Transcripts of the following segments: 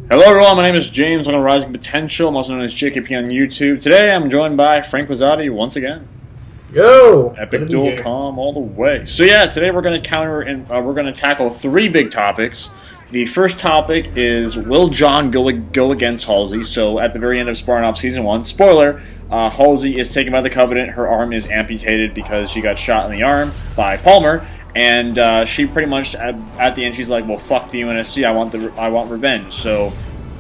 Hello everyone, my name is James. I'm on Rising Potential. I'm also known as JKP on YouTube. Today I'm joined by Frank Rosati once again. Yo! Epic duel calm all the way. So yeah, today we're going to counter and we're going to tackle three big topics. The first topic is, will John go against Halsey? So at the very end of Spartan Ops Season 1, spoiler, Halsey is taken by the Covenant. Her arm is amputated because she got shot in the arm by Palmer. And she pretty much, at the end, she's like, well, fuck the UNSC, I want revenge. So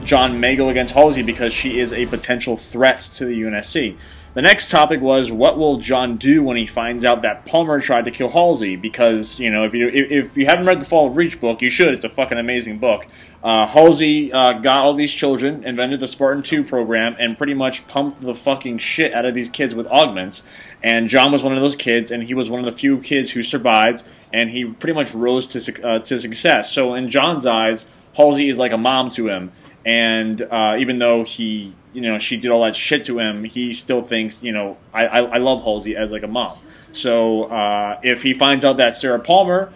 John may go against Halsey because she is a potential threat to the UNSC. The next topic was, what will John do when he finds out that Palmer tried to kill Halsey? Because, you know, if you haven't read the Fall of Reach book, you should. It's a fucking amazing book. Halsey got all these children, invented the Spartan 2 program, and pretty much pumped the fucking shit out of these kids with augments. And John was one of those kids, and he was one of the few kids who survived, and he pretty much rose to success. So in John's eyes, Halsey is like a mom to him. And even though she did all that shit to him, he still thinks, I love Halsey as like a mom. So if he finds out that Sarah Palmer,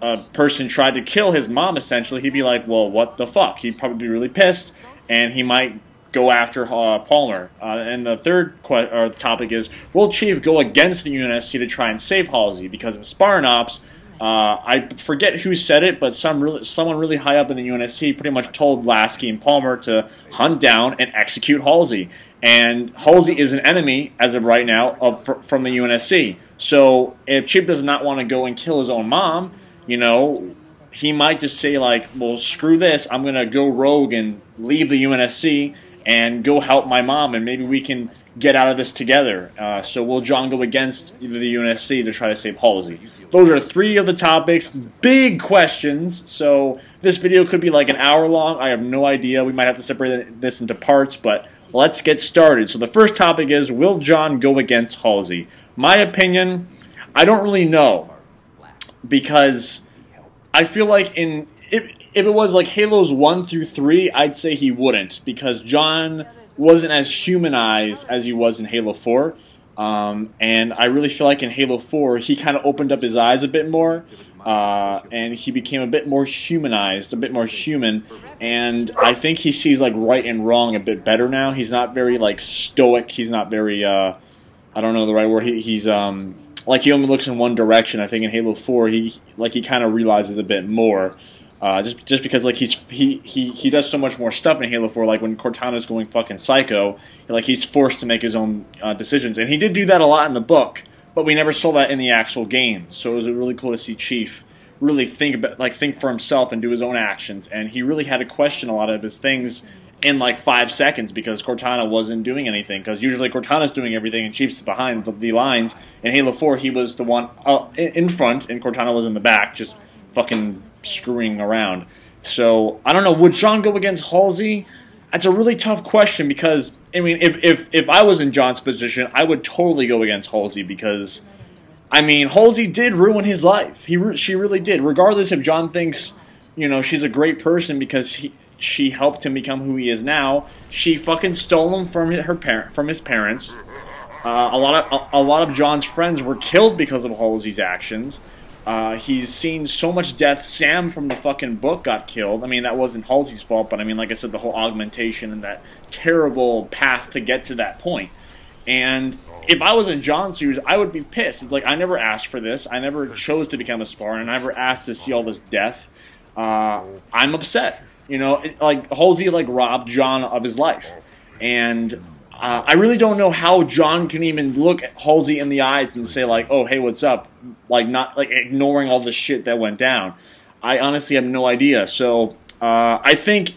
a person, tried to kill his mom, essentially, he'd be like, well, what the fuck? He'd probably be really pissed, and he might go after Palmer. And the third topic is, will Chief go against the UNSC to try and save Halsey? Because in Spartan Ops, I forget who said it, but someone really high up in the UNSC pretty much told Lasky and Palmer to hunt down and execute Halsey. And Halsey is an enemy, as of right now, from the UNSC. So if Chip does not want to go and kill his own mom, he might just say, like, well, screw this, I'm going to go rogue and leave the UNSC and go help my mom, and maybe we can get out of this together. So will John go against the UNSC to try to save Halsey? Those are three of the topics. Big questions. So this video could be like an hour long. I have no idea. We might have to separate this into parts, but let's get started. So the first topic is, will John go against Halsey? My opinion, I don't really know. Because I feel like if it was like Halos 1 through 3, I'd say he wouldn't, because John wasn't as humanized as he was in Halo 4. And I really feel like in Halo 4, he kind of opened up his eyes a bit more, and he became a bit more humanized, a bit more human, and I think he sees like right and wrong a bit better now. He's not very like stoic, he's not very, I don't know the right word, he's like he only looks in one direction. I think in Halo 4, he kind of realizes a bit more. Just because like he does so much more stuff in Halo 4, like when Cortana's going fucking psycho, like he's forced to make his own decisions, and he did do that a lot in the book, but we never saw that in the actual game. So it was really cool to see Chief really think for himself and do his own actions, and he really had to question a lot of his things in like 5 seconds because Cortana wasn't doing anything. Because usually Cortana's doing everything and Chief's behind the lines. In Halo 4, he was the one in front, and Cortana was in the back, just fucking screwing around. So I don't know, would John go against Halsey? That's a really tough question, because I mean, if I was in John's position, I would totally go against Halsey, because I mean, Halsey did ruin his life. She really did. Regardless if John thinks, she's a great person because she helped him become who he is now, she fucking stole him from his parents. A lot of John's friends were killed because of Halsey's actions. He's seen so much death. Sam from the fucking book got killed. I mean, that wasn't Halsey's fault, but I mean, like I said, the whole augmentation and that terrible path to get to that point. And if I was in John's shoes, I would be pissed. It's like, I never asked for this. I never chose to become a Spartan. I never asked to see all this death. I'm upset. Like Halsey robbed John of his life. And I really don't know how John can even look at Halsey in the eyes and say, like, oh, hey, what's up? Like, not, like, ignoring all the shit that went down. I honestly have no idea. So, I think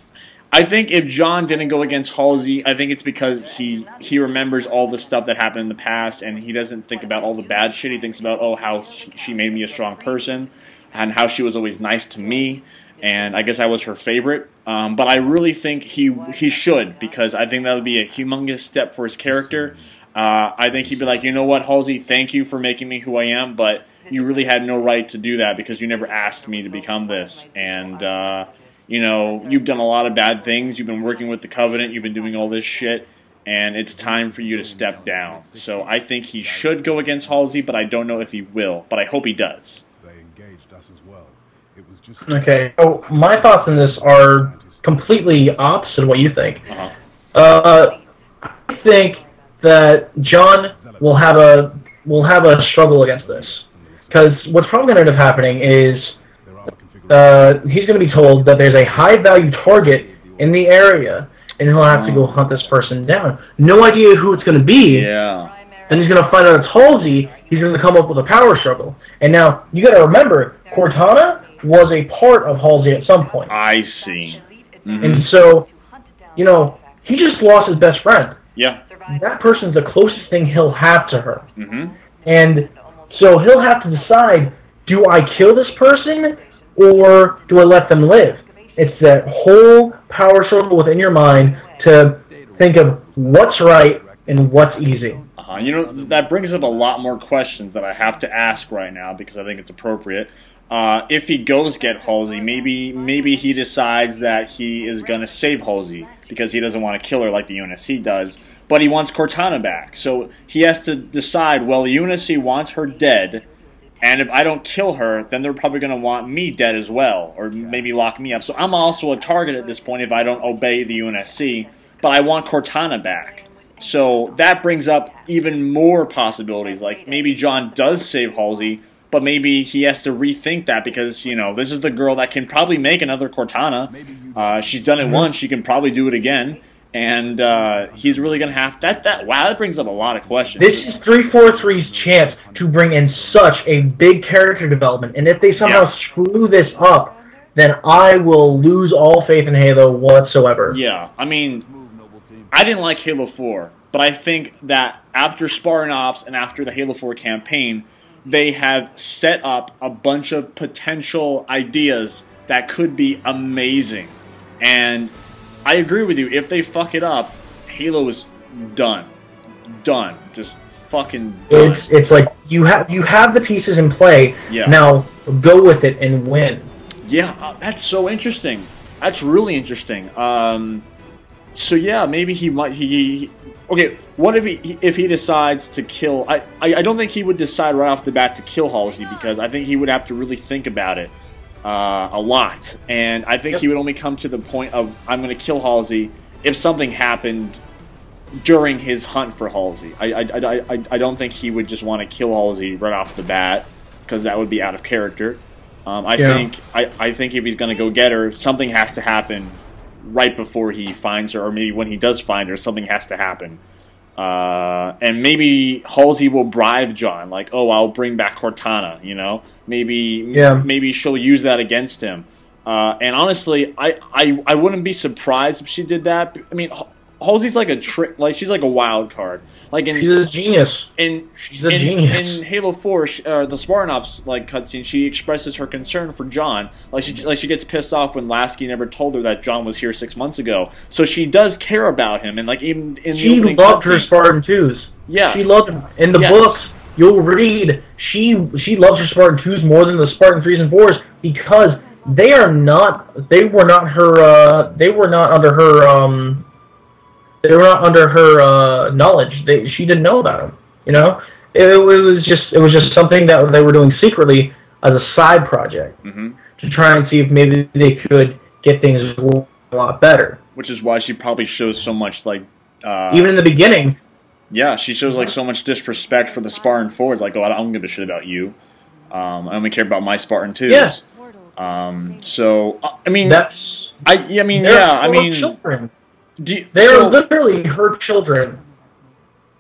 if John didn't go against Halsey, I think it's because he remembers all the stuff that happened in the past, and he doesn't think about all the bad shit. He thinks about, oh, how she made me a strong person, and how she was always nice to me, and I guess I was her favorite. But I really think he should, because I think that would be a humongous step for his character. I think he'd be like, you know what, Halsey, thank you for making me who I am, but you really had no right to do that because you never asked me to become this. And, you've done a lot of bad things. You've been working with the Covenant. You've been doing all this shit. And it's time for you to step down. So I think he should go against Halsey, but I don't know if he will. But I hope he does. Okay, so my thoughts on this are completely opposite of what you think. Uh-huh. I think that John will have a struggle against this, because what's probably going to end up happening is he's going to be told that there's a high-value target in the area, and he'll have to go hunt this person down. No idea who it's going to be. Yeah. Then he's going to find out it's Halsey. He's going to come up with a power struggle. And now, you got to remember, Cortana was a part of Halsey at some point. I see. Mm-hmm. And so, you know, he just lost his best friend. Yeah. That person's the closest thing he'll have to her. Mm-hmm. And so he'll have to decide, do I kill this person or do I let them live? It's that whole power struggle within your mind to think of what's right and what's easy. You know, that brings up a lot more questions that I have to ask right now because I think it's appropriate. If he goes get Halsey, maybe he decides that he is going to save Halsey because he doesn't want to kill her like the UNSC does, but he wants Cortana back. So he has to decide, well, the UNSC wants her dead, and if I don't kill her, then they're probably going to want me dead as well, or maybe lock me up. So I'm also a target at this point if I don't obey the UNSC, but I want Cortana back. So that brings up even more possibilities, like maybe John does save Halsey, but maybe he has to rethink that because, you know, this is the girl that can probably make another Cortana. She's done it once, she can probably do it again, and he's really going to have... Wow, that brings up a lot of questions. This is 343's chance to bring in such a big character development, and if they somehow screw this up, then I will lose all faith in Halo whatsoever. Yeah, I mean... I didn't like Halo 4, but I think that after Spartan Ops and after the Halo 4 campaign, they have set up a bunch of potential ideas that could be amazing. And I agree with you, if they fuck it up, Halo is done. Done. Just fucking done. It's like you have the pieces in play, now go with it and win. Yeah, that's so interesting. That's really interesting. So yeah, maybe he might. Okay, what if he decides to kill? I don't think he would decide right off the bat to kill Halsey because I think he would have to really think about it a lot, and I think he would only come to the point of I'm going to kill Halsey if something happened during his hunt for Halsey. I don't think he would just want to kill Halsey right off the bat because that would be out of character. I think if he's going to go get her, something has to happen right before he finds her, or maybe when he does find her, something has to happen. And maybe Halsey will bribe John, like, oh, I'll bring back Cortana, you know? Maybe she'll use that against him. And honestly, I wouldn't be surprised if she did that. I mean, Halsey's like a trick, like she's like a wild card. Like she's a genius. She's a genius. In Halo 4, the Spartan Ops like cutscene, she expresses her concern for John. Like she gets pissed off when Lasky never told her that John was here 6 months ago. So she does care about him, and like even in the opening loved cutscene, her Spartan 2s. Yeah, she loved him. In the books, you'll read she loves her Spartan 2s more than the Spartan 3s and 4s because they were not under her knowledge. She didn't know about them. You know, it was just something that they were doing secretly as a side project to try and see if maybe they could get things a lot better. Which is why she probably shows so much like even in the beginning. Yeah, she shows like so much disrespect for the Spartan 4s. Like, oh, I don't give a shit about you. I only care about my Spartan 2s. Yeah. So I mean, children. They're literally her children.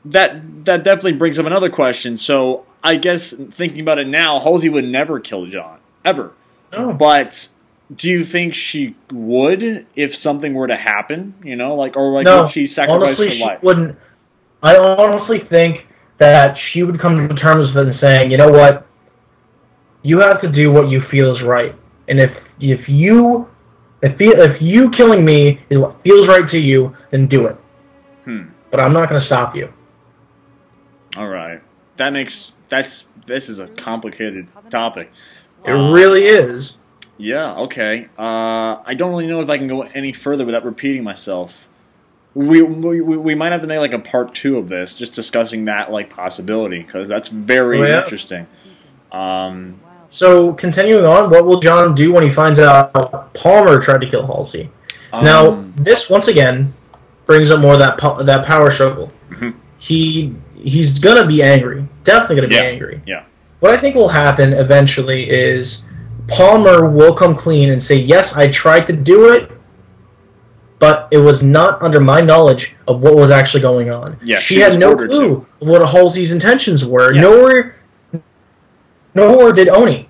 That definitely brings up another question. So I guess thinking about it now, Halsey would never kill John ever. No. But do you think she would if something were to happen? You know, like would she sacrifice her life? She wouldn't. I honestly think that she would come to terms with it and saying, you know what, you have to do what you feel is right, and if you killing me is what feels right to you, then do it. But I'm not going to stop you. All right. This is a complicated topic. It really is. Yeah, okay. I don't really know if I can go any further without repeating myself. We might have to make like a part 2 of this, just discussing that like possibility, because that's very interesting. So, continuing on, what will John do when he finds out Palmer tried to kill Halsey? Now, this once again brings up more of that power struggle. Mm-hmm. He's gonna be angry, definitely gonna be angry. Yeah. What I think will happen eventually is Palmer will come clean and say, "Yes, I tried to do it, but it was not under my knowledge of what was actually going on." Yeah, she had no clue of what Halsey's intentions were. Yeah. Nor did Oni.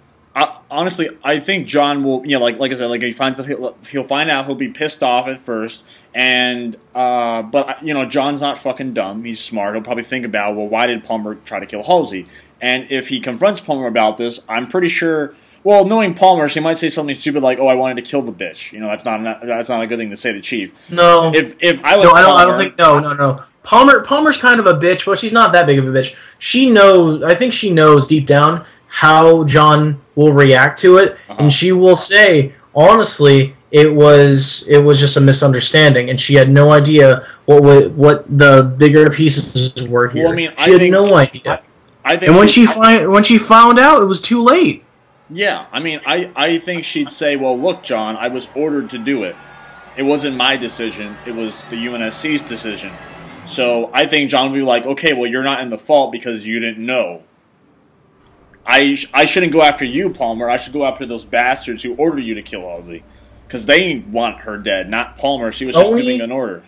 Honestly, I think John will, like I said, like he finds that he'll find out, he'll be pissed off at first, and but John's not fucking dumb. He's smart. He'll probably think about, well, why did Palmer try to kill Halsey? And if he confronts Palmer about this, I'm pretty sure. Well, knowing Palmer, she might say something stupid like, "Oh, I wanted to kill the bitch." That's not a good thing to say to Chief. No. If I was Palmer, I don't think no. Palmer's kind of a bitch, but she's not that big of a bitch. She knows. I think she knows deep down how John will react to it, and she will say, honestly, it was just a misunderstanding, and she had no idea what the bigger pieces were here. Well, she had no idea. I think, and when she found out, it was too late. Yeah, I think she'd say, well, look, John, I was ordered to do it. It wasn't my decision. It was the UNSC's decision. So I think John would be like, okay, well, you're not in the fault because you didn't know. I shouldn't go after you, Palmer. I should go after those bastards who ordered you to kill Halsey. Because they want her dead, not Palmer. She was just giving an order.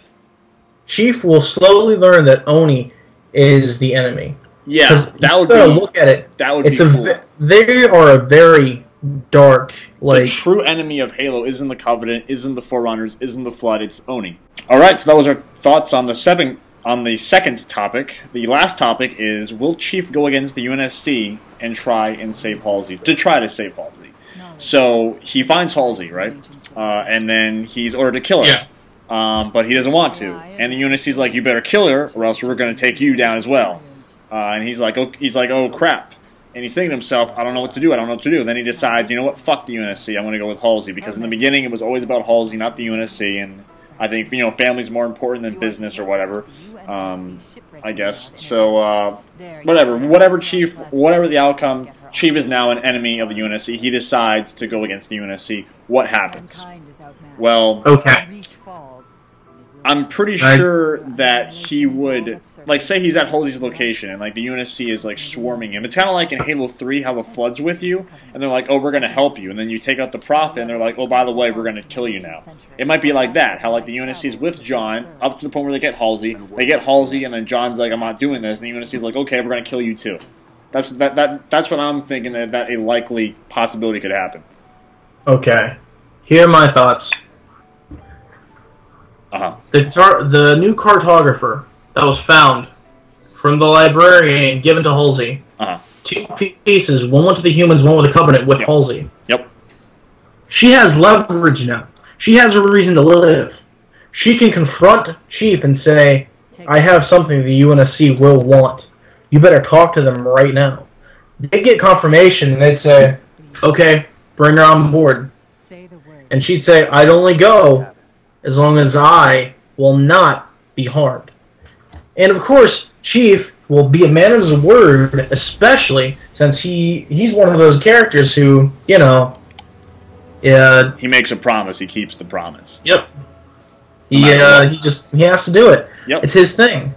Chief will slowly learn that Oni is the enemy. Yeah, that would be... look at it. That would be cool. They are a very dark... The true enemy of Halo isn't the Covenant, isn't the Forerunners, isn't the Flood, it's Oni. Alright, so that was our thoughts on the second topic. The last topic is, will Chief go against the UNSC and try and save Halsey? To try to save Halsey. So, he finds Halsey, right? And then he's ordered to kill her. Yeah. But he doesn't want to. And the UNSC's like, you better kill her, or else we're going to take you down as well. And he's like, oh crap. And he's thinking to himself, I don't know what to do, And then he decides, you know what, fuck the UNSC, I'm going to go with Halsey. Because in the beginning, it was always about Halsey, not the UNSC, and I think, family's more important than business or whatever, I guess. So, whatever the outcome, Chief is now an enemy of the UNSC. He decides to go against the UNSC. What happens? Well, okay. I'm pretty sure that he would, say he's at Halsey's location, and, the UNSC is, swarming him. It's kind of like in Halo 3, how the Flood's with you, and they're like, oh, we're going to help you, and then you take out the Prophet, and they're like, oh, by the way, we're going to kill you now. It might be like that, how, the UNSC's with John, up to the point where they get Halsey, and then John's like, I'm not doing this, and the UNSC's like, okay, we're going to kill you too. That's what I'm thinking, that a likely possibility could happen. Okay. Here are my thoughts. The new cartographer that was found from the librarian and given to Halsey. Two pieces, one went to the humans, one with the Covenant with Halsey. Yep. She has leverage now. She has a reason to live. She can confront Chief and say, I have something the UNSC will want. You better talk to them right now. They get confirmation and they'd say, okay, bring her on board. And she'd say, I'd only go as long as I will not be harmed. And of course, Chief will be a man of his word, especially since he's one of those characters who, he makes a promise, he keeps the promise. Yep. He has to do it. Yep. It's his thing.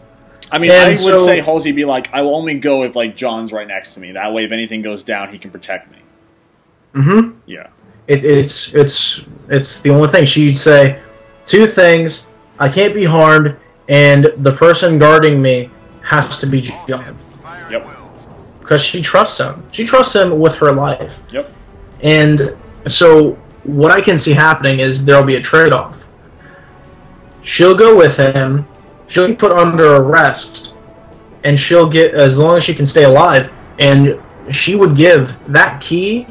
I would say Halsey be like, I will only go if John's right next to me. That way, if anything goes down, he can protect me. Mm-hmm. Yeah. It's the only thing. She'd say, two things, I can't be harmed, and the person guarding me has to be John. Yep. Because she trusts him. She trusts him with her life. Yep. And so what I can see happening is there'll be a trade-off. She'll go with him, she'll be put under arrest, and she'll get, as long as she can stay alive, and she would give that key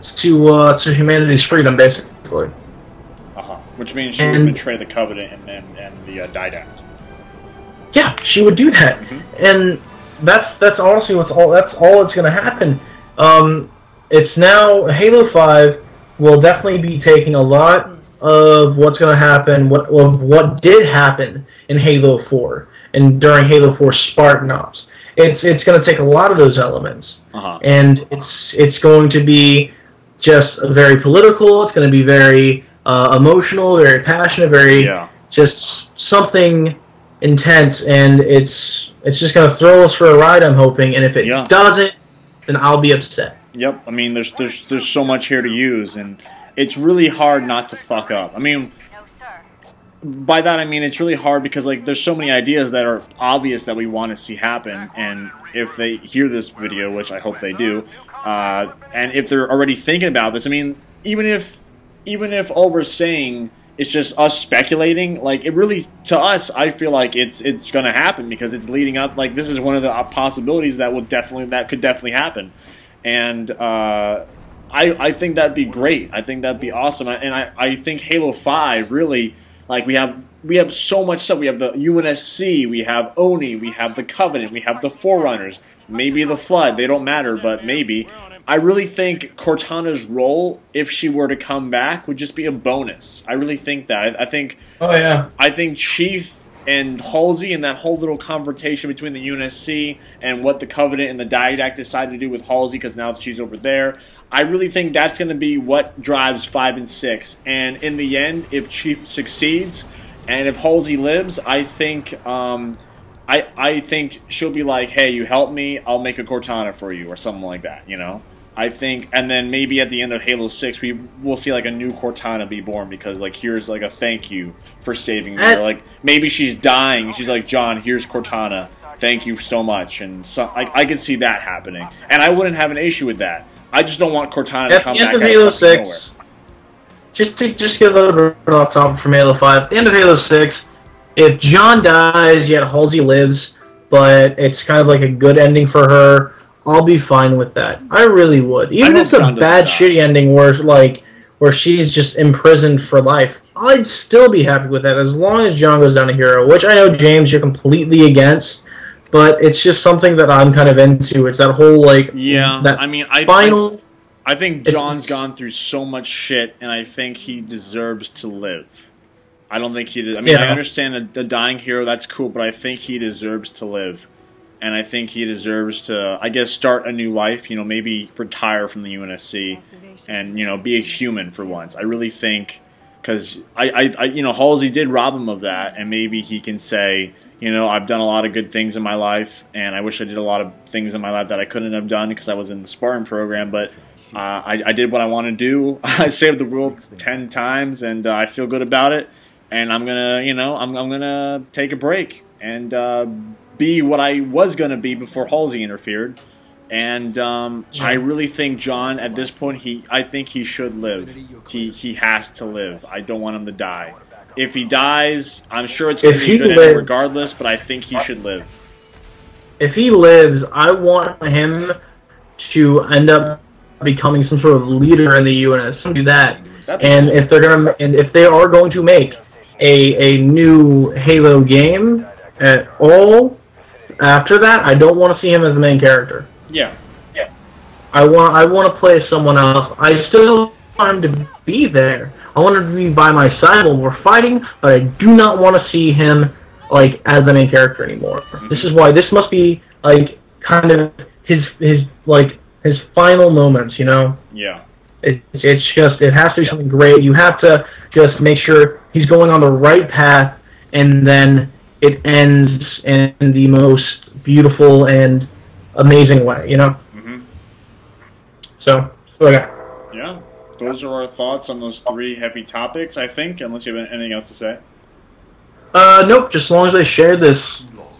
to humanity's freedom, basically. Which means she would betray the Covenant and the Didact. Yeah, she would do that, and that's honestly that's all that's going to happen. It's now Halo 5 will definitely be taking a lot of what's going to happen, what did happen in Halo 4 and during Halo 4 Spartan Ops. It's going to take a lot of those elements, and it's going to be just very political. It's going to be very emotional, very passionate, very just something intense, and it's just going to throw us for a ride, I'm hoping, and if it doesn't, then I'll be upset. Yep, I mean, there's so much here to use, and it's really hard not to fuck up. I mean, by that I mean it's really hard because like there's so many ideas that are obvious that we want to see happen, and if they hear this video, which I hope they do, and if they're already thinking about this, I mean, even if all we're saying is just us speculating, like it really, to us, I feel like it's gonna happen because it's leading up. Like this is one of the possibilities that could definitely happen, and I think that'd be great. I think that'd be awesome, and I think Halo 5 really. Like, we have so much stuff. We have the UNSC, we have Oni, we have the Covenant, we have the Forerunners, maybe the Flood. They don't matter, but maybe. I really think Cortana's role, if she were to come back, would just be a bonus. I really think that. I think. Oh yeah. I think Chief and Halsey and that whole little confrontation between the UNSC and what the Covenant and the Didact decided to do with Halsey because now that she's over there, I really think that's going to be what drives 5 and 6. And in the end, if Chief succeeds and if Halsey lives, I think I think she'll be like, hey, you help me, I'll make a Cortana for you or something like that, you know? I think, and then maybe at the end of Halo 6, we'll see like a new Cortana be born because like here's like a thank you for saving me. Or, like maybe she's dying, she's like, John, here's Cortana, thank you so much, and so I could see that happening, and I wouldn't have an issue with that. I just don't want Cortana to come back. At the end of Halo 6, just get a little bit off topic from Halo 5. At the end of Halo 6, if John dies yet Halsey lives, but it's kind of like a good ending for her, I'll be fine with that. I really would. Even if it's a bad, shitty ending where she's just imprisoned for life, I'd still be happy with that as long as John goes down a hero, which I know, James, you're completely against, but it's just something that I'm kind of into. It's that whole, like... Yeah, that I mean, I think John's gone through so much shit, and I think he deserves to live. I don't think he... I mean, I understand the dying hero, that's cool, but I think he deserves to live. And I think he deserves to, I guess, start a new life, you know, maybe retire from the UNSC and, you know, be a human for once. I really think, because, you know, Halsey did rob him of that, and maybe he can say, you know, I've done a lot of good things in my life, and I wish I did a lot of things in my life that I couldn't have done because I was in the Spartan program, but I did what I want to do. I saved the world 10 times, and I feel good about it, and I'm going to, you know, I'm going to take a break and be what I was going to be before Halsey interfered. And I really think John, at this point, I think he should live. He has to live. I don't want him to die. If he dies, I'm sure it's going to be a good ending regardless, but I think he should live. If he lives, I want him to end up becoming some sort of leader in the UNS. Do that. And if they are going to make a new Halo game at all, after that, I don't want to see him as the main character. Yeah. I want to play as someone else. I still want him to be there. I want him to be by my side when we're fighting, but I do not want to see him like as the main character anymore. This is why this must be like kind of his final moments, you know? Yeah. It has to be something great. You have to just make sure he's going on the right path, and then it ends in the most beautiful and amazing way, you know? So, okay. Yeah, those are our thoughts on those 3 heavy topics, I think, unless you have anything else to say. Nope, just as long as they share this,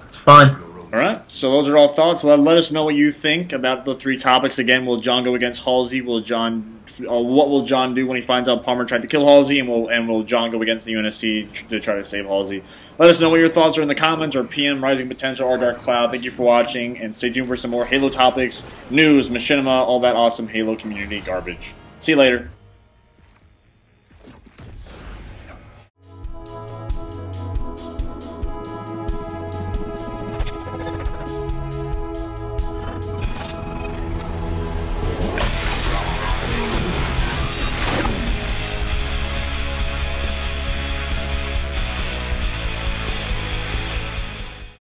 it's fine. Alright, so those are all thoughts. Let us know what you think about the 3 topics. Again, will John go against Halsey? What will John do when he finds out Palmer tried to kill Halsey? And will John go against the UNSC to try to save Halsey? Let us know what your thoughts are in the comments, or PM RisingPotential or Dark Cloud. Thank you for watching, and stay tuned for some more Halo topics, news, machinima, all that awesome Halo community garbage. See you later.